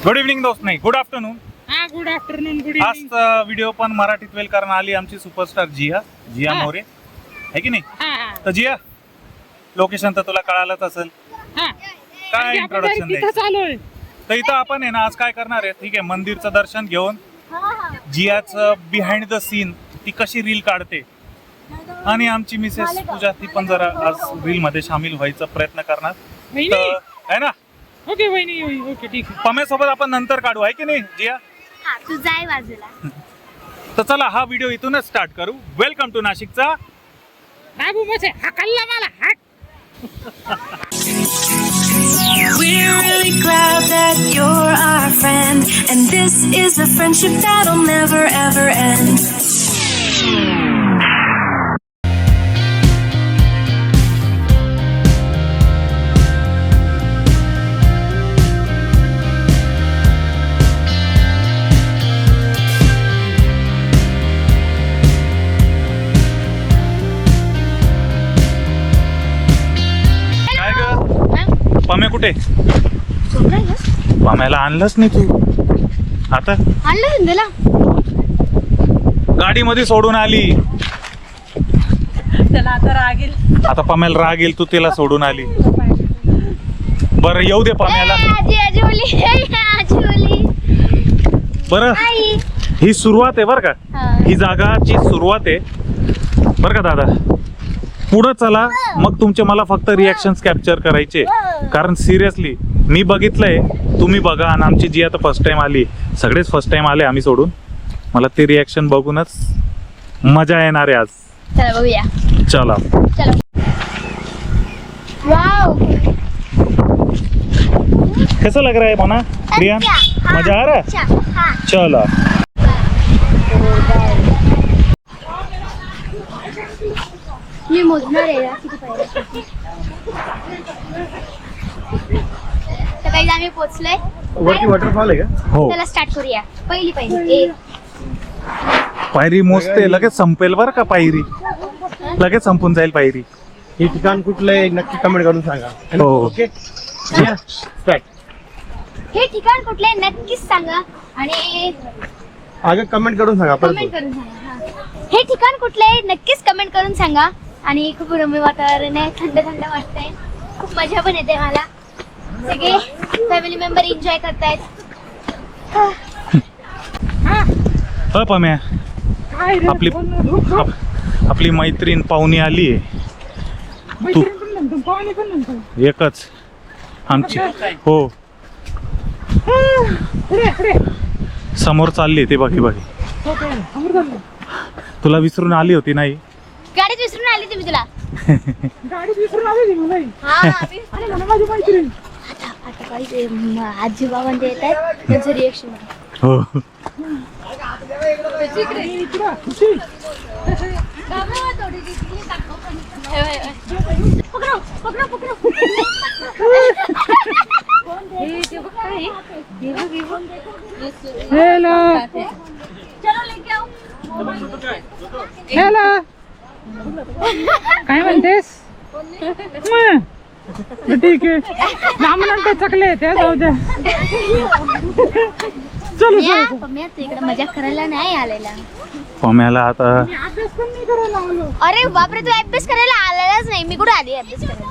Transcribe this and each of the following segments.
Good evening दोस्त, नाही good afternoon. हा गुड आफ्टरनून. गुड आज इव्हनिंग. व्हिडिओ पण मराठीत वेल कारण आली आमची सुपरस्टार जिया मोरे आहे की नाही. तर जिया, लोकेशन तर तुला कळालंच असेल. काय इंट्रोडक्शन द्यायचं. तर इथं आपण आहे ना आज काय करणार आहे, ठीक आहे, मंदिरचं दर्शन घेऊन जियाचं बिहाइंड द सीन, ती कशी रील काढते, आणि आमची मिसेस पूजा ती पण जरा आज रील मध्ये सामील व्हायचा प्रयत्न करणार आहे ना. ओके वहिनी, ओके ठीक आहे. पम्यासोबत आपण नंतर काढू, आहे की नाही जिया. तू जाय बाजूला. तर चला हा व्हिडिओ इथूनच स्टार्ट करू. वेलकम टू नाशिकचा बाबू मचे हकल्ला मला हट. We're really glad that you're our friend, and this is a friendship that'll never ever end. काय ग पम्या कुठे. पम्याला आणलंच नाही तू. आता आणलं त्याला गाडीमध्ये सोडून आली. चला आता राग येईल. आता पम्याला राग येईल, तू तिला सोडून आली. बरं येऊ दे पम्याला. आजी बोली, आजी बोली. बरं ही सुरुवात आहे बरं का, ही जागाची सुरुवात आहे बरं का दादा. पुढं चला, मग तुमचे मला फक्त रिॲक्शन्स कॅप्चर करायचे, कारण सिरियसली मी बघितलंय, तुम्ही बघा. आणि आमची जी आता फर्स्ट टाइम आली, सगळेच फर्स्ट टाइम आले आम्ही सोडून, मला ते रिॲक्शन बघूनच मजा येणार आहे आज. चला बघूया. चला चलो. वाव, कैसा लग रहा है मोना प्रिया, मजा आ रहा है. चलो मी मोजणार आहे किती पाहिजे. तर काही आम्ही पोहोचलोय. वरती वॉटरफॉल आहे का. हो, चला स्टार्ट करूया. पहिली पायरी. पायरी मोजते, लगेच संपेल बरं का. पायरी लगेच संपून जाईल पायरी. हे ठिकाण कुठलं आहे नक्की कमेंट करून सांगा. हो. Okay start. हे ठिकाण कुठले नक्कीच सांगा, आणि अगं कमेंट करून सांगा परत. कमेंट करून सांगा. हे ठिकाण कुठले नक्कीच कमेंट करून सांगा. आणि खूप रम्य वातावरण आहे, थंड थंड वाटतंय, खूप मजा पण येते मला. सगळे फॅमिली मेंबर एन्जॉय करतायत. पम्या, आपली आपली मैत्रीण पाहुणी आली आहे. तू एकच आमची. हो, समोर चालली ते बघी बघी. तुला विसरून आली होती नाही. गाडीत विसरून आली तुम्ही तुला. गाडी विसरून आली मला. माझी मैत्रीण. आता काही आजी बाबा येत आहेत, त्यांचं रिएक्शन. हो, हॅलो काय म्हणतेस. ठीक आहे, लांब चकले ते जाऊ द्या. चलो इकडे मजा करायला नाही आलेला. पम्याला आता अभ्यास पण नाही करायला आलो. अरे बापरे, तू अभ्यास करायला आलेलाच नाही. मी कुठे आली अभ्यास करायला.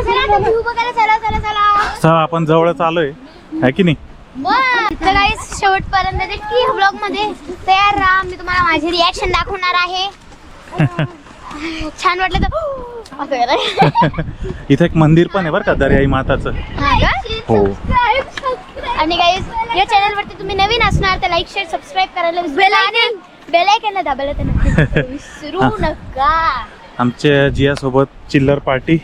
चला आता view बघायला. चला चला चला. चला आपण जवळच आलोय, आहे की नाही. तर गाईस, शेवटपर्यंत नक्की ब्लॉग मध्ये तयार राहा. मी तुम्हाला माझी रिॲक्शन दाखवणार आहे. छान वाटलं तर असं करा. इथे एक मंदिर पण आहे बरं का, दर्याई माताचं. हो. आणि गाईस, या चॅनल वरती तुम्ही नवीन असणार तर लाईक शेअर सबस्क्राईब करायला बेल आयकॉनला दाबायला तर नक्की विसरू नका. आमच्या जिया सोबत चिल्लर पार्टी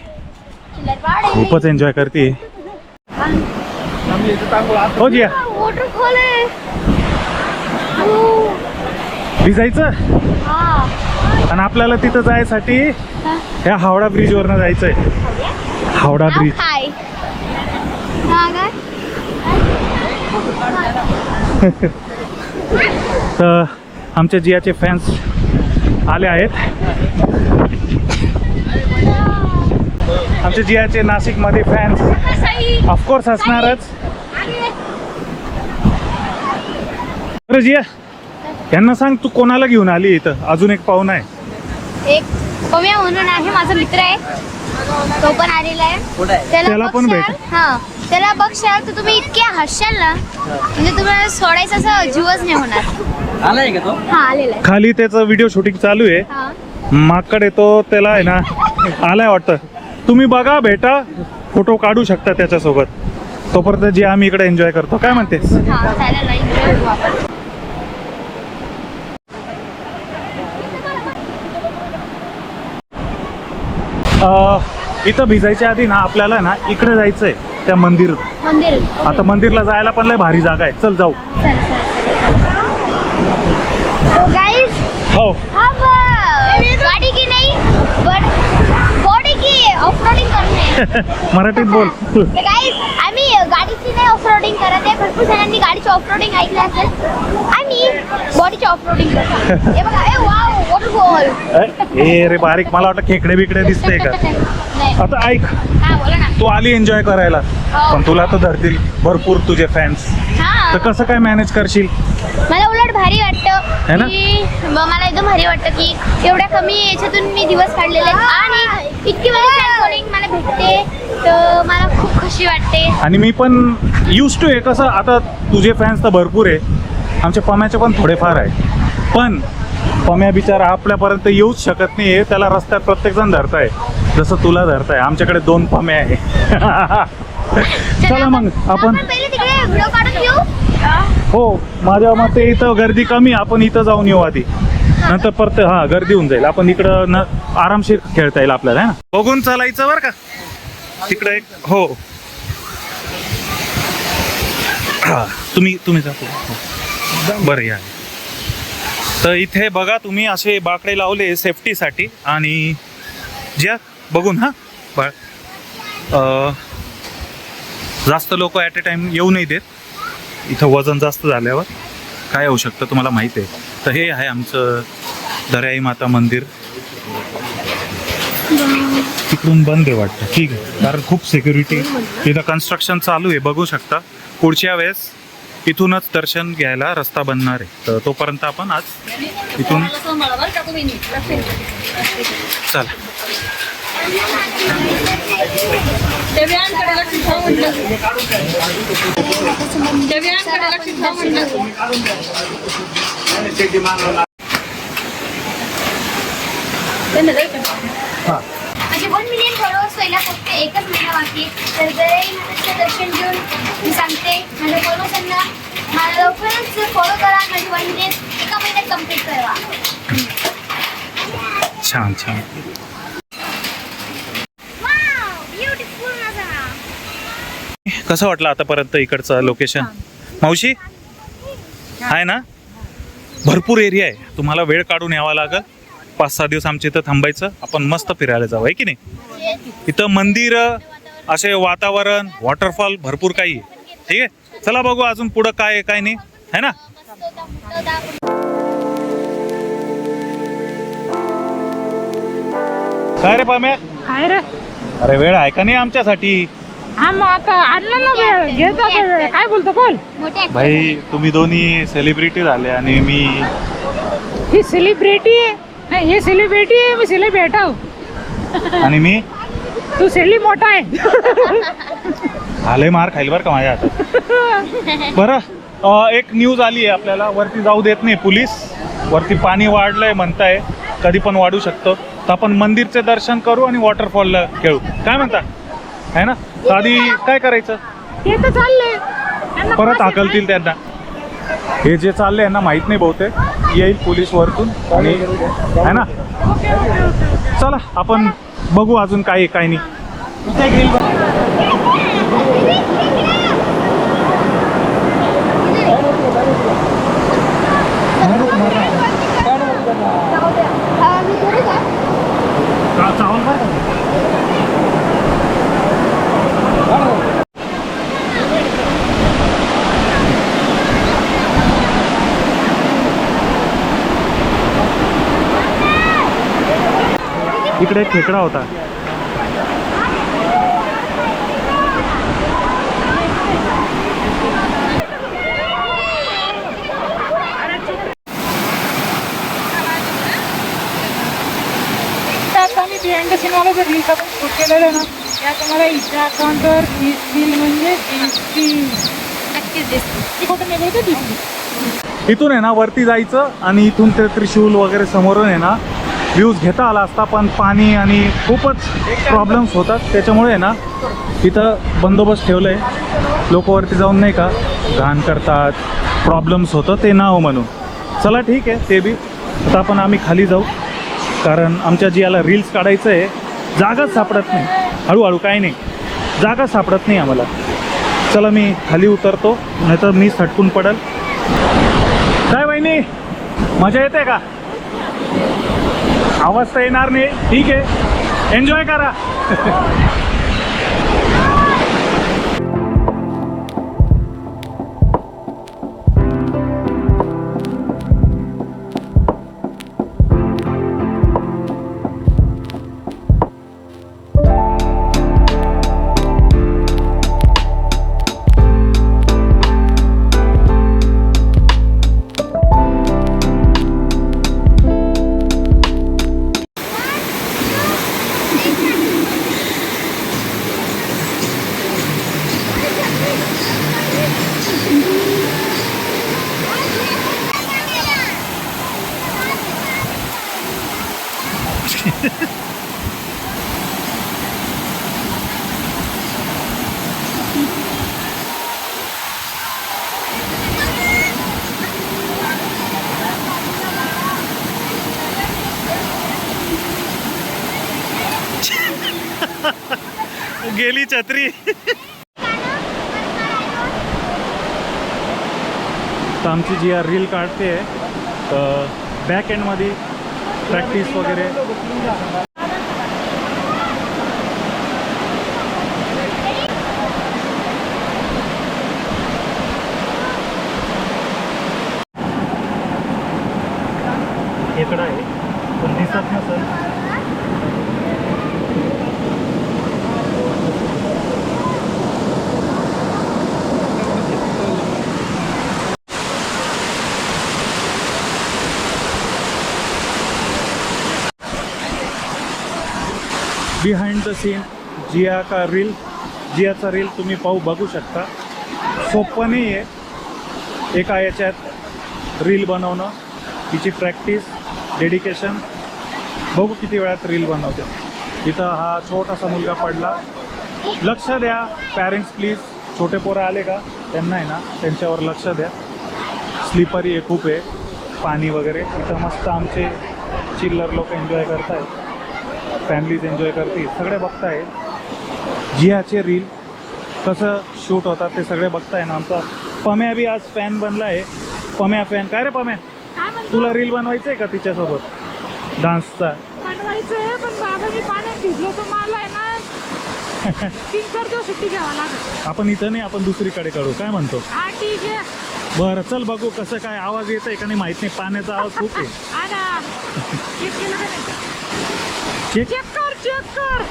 खूपच एन्जॉय करते. हो जिया, वॉटरफॉल आहे. भिजायचं. हा, आणि आपल्याला तिथं जायसाठी ह्या हावडा ब्रिज वरनं जायचंय. हावडा ब्रिज. हाय. हा काय. तर आमच्या जियाचे फॅन्स आले आहेत. आमच्या जियाचे नाशिकमध्ये फॅन्स ऑफकोर्स असणारच. बरं जिया, यांना सांग तू कोणाला घेऊन आली इथं? अजून एक पाहुणा आहे. एक पम्या म्हणून आहे, माझा मित्र आहे, तो पण आलेला आहे. त्याला पण बघशाल- भेट. हा, त्याला बघशाल तर तुम्ही इतके हसशाल ना, म्हणजे तुम्हाला सोडायचं असं जीवच नाही होणार. आलाय का तो? हा, आलेला आहे. खाली त्याचं व्हिडिओ शूटिंग चालू आहे. हा. माकडे तो त्याला आहे ना आलाय वाटतं. तुम्ही बघा, भेटा, फोटो काढू शकता त्याच्यासोबत. तोपर्यंत जे आम्ही इकडे एन्जॉय करतो. काय म्हणतेस? हा, चालेल ना, enjoy करू आपण. इथं भिजायच्या आधी ना आपल्याला ना इकडे जायचंय, त्या मंदिर. मंदिर. आता मंदिरला जायला पण लय भारी जागा आहे. चल जाऊ. गाइस, हो, अब गाड़ी की नहीं बट बॉडी की ऑफरोडिंग करणे. मराठीत बोल. गाइस, आम्ही गाडीची नाही ऑफरोडिंग करत आहे. भरपूर जणांनी गाडीची ऑफरोडिंग ऐकलं असेल. आम्ही बॉडीची ऑफरोडिंग करतो. हे बघा, ए वाव, वॉटरफॉल. ए रे बारीक, मला वाटतं खेकडे बिकडे दिसते का. नाही. आता ऐक, हा, बोला ना. तू आली एन्जॉय करायला, पण तुला तर धरतील भरपूर तुझे फॅन्स. हा, तर कसं काय मॅनेज करशील? मला उलट भारी है वाटतं ना? की मला एकदम भारी वाटतं की एवढ्या कमी याच्यातून मी दिवस काढलेले आहेत आणि इतकी वेळी फॉलोइंग मला भेटते, तर मला खूप खुशी वाटते. आणि मी पण यूज टू आहे. कसं आता तुझे फॅन्स तर भरपूर आहे, आमच्या पम्याचे पण थोडेफार आहे. पण पम्या बिचारा आपल्यापर्यंत येऊच शकत नाही आहे. त्याला रस्त्यात प्रत्येकजण धरताय, जसं तुला धरताय. आमच्याकडे 2 पम्या आहे. चला मग आपण, पहिले तिकडे व्हिडिओ काढून घेऊ. हो माझ्या मते इथं गर्दी कमी, आपण इथं जाऊन येऊ आधी. नंतर परत गर्दी होऊन जाईल. आपण इकडं आरामशीर खेळता येईल आपल्याला, है ना. बघून चालायचं बरं का तिकडं एक. हो, तुम्ही जा पुढे. बरं या. तर इथे बघा तुम्ही असे बाकडे लावले सेफ्टीसाठी. आणि ज्या बघून बाळ जास्त लोक ॲट अ टाइम येऊ नाही देत. इथं वजन जास्त झाल्यावर काय होऊ शकतं तुम्हाला माहिती आहे. तर हे आहे आमचं दर्याई माता मंदिर. तिकडून बंद आहे वाटतं. ठीक आहे, कारण खूप सिक्युरिटी. इथं कन्स्ट्रक्शन चालू आहे, बघू शकता. पुढच्या वेळेस इथूनच दर्शन घ्यायला रस्ता बनणार आहे. तर तोपर्यंत आपण आज इथून चला. म्हणजे 1 मिलियन फॉलोअर्स व्हायला फक्त एकच महिना बाकी आहे. तर दर्याई मातेचं दर्शन घेऊन मी सांगते माझ्या फॉलोअर्सांना मला लवकरच फॉलो करा. माझी 1 मिलियन एका महिन्यात कम्प्लीट करा. छान छान. ब्युटिफुल नजारा. कसं वाटलं आतापर्यंत इकडचं लोकेशन? मावशी आहे ना, भरपूर एरिया आहे. तुम्हाला वेळ काढून यावा लागेल. 5-6 दिवस आमच्या इथं थांबायचं. आपण मस्त फिरायला जाऊ, आहे की नाही. इथं मंदिर, असे वातावरण, वॉटरफॉल, भरपूर काही आहे. ठीक आहे, चला बघू अजून पुढं काय आहे काय नाही, है ना. काय रे पाम्या? काय रे? अरे वेळ आहे का नाही आमच्यासाठी? हा, मग आता आणलं ना वेळ, घेत आता वेळ. काय बोलतो बोल. मोठे भाई तुम्ही दोन्ही सेलिब्रिटी झाले आणि मी ही सेलिब्रिटी आहे. नाही, हे सेलिब्रिटी आहे, मी सेलिब्रेट आहो. आणि मी तू सेली मोठा आहे. आलंय मार खाईल बरं का माझ्या हातात. बरं, एक न्यूज आली आहे आपल्याला. वरती जाऊ देत नाही पोलीस. वरती पाणी वाढलंय म्हणताय, कधी पण वाढू शकतं. तर आपण मंदिरचे दर्शन करू आणि वॉटरफॉलला खेळू, काय म्हणता, आहे ना. तर आधी काय करायचं? ते तर चाललंय, परत हाकलतील त्यांना. हे जे चाललंय यांना माहित नाही बहुतेक. येईल पोलीस वरतून आणि, है ना. चला आपण बघू अजून काय काय नाही. इकडे एक खेकडा होता. मला जर रील्स आपण शूट केलेलं आहे ना यात मला हिच्या अकाउंटवर दिसतील म्हणजे दिसतील नक्कीच दिसते. ती फोटो नाही बोलते दिसतील. इथून आहे ना वरती जायचं आणि इथून ते त्रिशूल वगैरे समोरून आहे ना व्ह्यूज घेता आला असता, पण पाणी आणि खूपच प्रॉब्लेम्स होतात. त्याच्यामुळे आहे ना इथं बंदोबस्त ठेवलं आहे. लोक वरती जाऊन नाही का घाण करतात, प्रॉब्लेम्स होतं ते नाव म्हणून. चला ठीक आहे ते बी. आता आपण आम्ही खाली जाऊ, कारण आमच्या जियाला रील्स काढायचं आहे. जागाच सापडत नाही. हळूहळू काही नाही, जागाच सापडत नाही आम्हाला. चला मी खाली उतरतो, नाहीतर मी सटकून पडेल. काय वहिनी मजा येते का? आवाज तर येणार नाही, ठीक आहे, एन्जॉय करा. गेली छत्री. तर आमची जी रील काढते बॅक एंडमध्ये प्रॅक्टिस वगैरे. इकडं आहे पण दिसत नसेल. बिहाइंड द सीन जियाचा रील तुम्ही बघू शकता. सोपं नाही आहे एका याच्यात रील बनवणं. तिची प्रॅक्टिस, डेडिकेशन. बघू किती वेळात रील बनवते. इथं हा छोटासा मुलगा पडला. लक्ष द्या पॅरेंट्स प्लीज. छोटे पोरं आले का त्यांना आहे ना त्यांच्यावर लक्ष द्या. स्लिपरी आहे खूप आहे, पाणी वगैरे. इथं मस्त आमचे चिल्लर लोक एन्जॉय करत आहेत, फॅमिलीज एन्जॉय करते, सगळे बघताय. जियाचे रील कसं शूट होतात ते सगळे बघताय ना. आमचा पम्या बी आज फॅन बनला आहे. पम्या फॅन. काय रे पम्या, तुला रील बनवायचं आहे का तिच्यासोबत डान्सचा? बनवायचंय पण बाबा मी पाण्यात भिजलो तर मला आहे ना 3-4 दिवस सुट्टी घ्यावं लागेल. आपण इथं नाही, आपण दुसरीकडे काढू. काय म्हणतो? हा ठीक आहे. बरं चल बघू कसं काय. आवाज येत आहे का नाही माहित नाही, पाण्याचा आवाज खूप आहे. हा ना, चेक केलं का नाही? चेक चेक कर.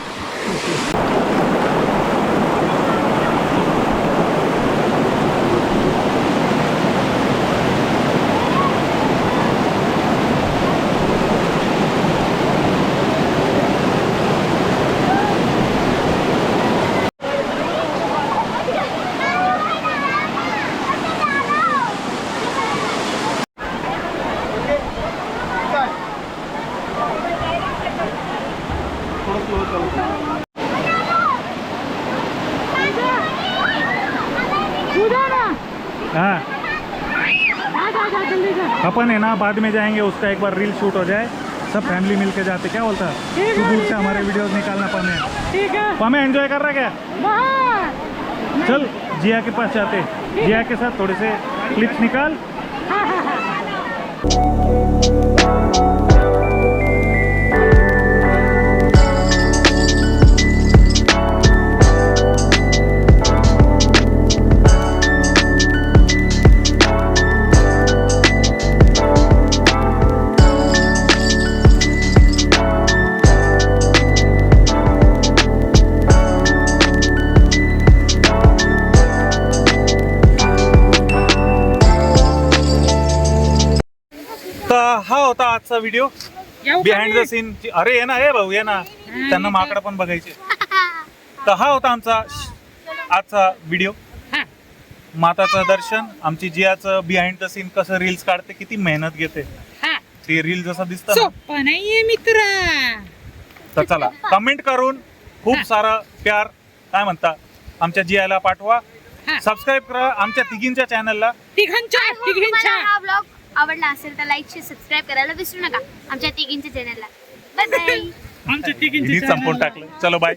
हाँ अपन है ना बाद में जाएंगे, उसका एक बार रील शूट हो जाए, सब फैमिली मिल के जाते. क्या बोलता है? तू दूर से हमारे वीडियोस निकालना. पमे ठीक है. पमे एंजॉय कर रहा क्या? चल जिया के पास जाते, जिया के साथ थोड़े से क्लिप्स निकाल. तर हा होता आजचा व्हिडिओ. येऊ का बिहाइंड द मी? सीन. अरे ये ना, हे भाऊ ये ना, त्यांना माकडं पण बघायचे. तर हा होता आमचा आजचा व्हिडिओ. हा. माताचं दर्शन, आमची जियाचं बिहाइंड द सीन, कसं रील्स काढते, किती मेहनत घेते, हा. ते रील जसं दिसतं ना. सोपं नाहीये मित्र. तर चला कमेंट करून खूप सारं प्यार काय म्हणता आमच्या जियाला पाठवा. हा. सबस्क्राईब करा आमच्या तिघींच्या चॅनलला. तिघांच्या I hope तुम्हाला तिघींच्या हा ब्लॉग आवडला असेल तर लाईक शेअर सबस्क्राईब करायला विसरू नका आमच्या तिघींच्या चॅनलला. Bye bye. आमच्या तिघींच्या संपून channel ला. टाकलं. चलो बाय.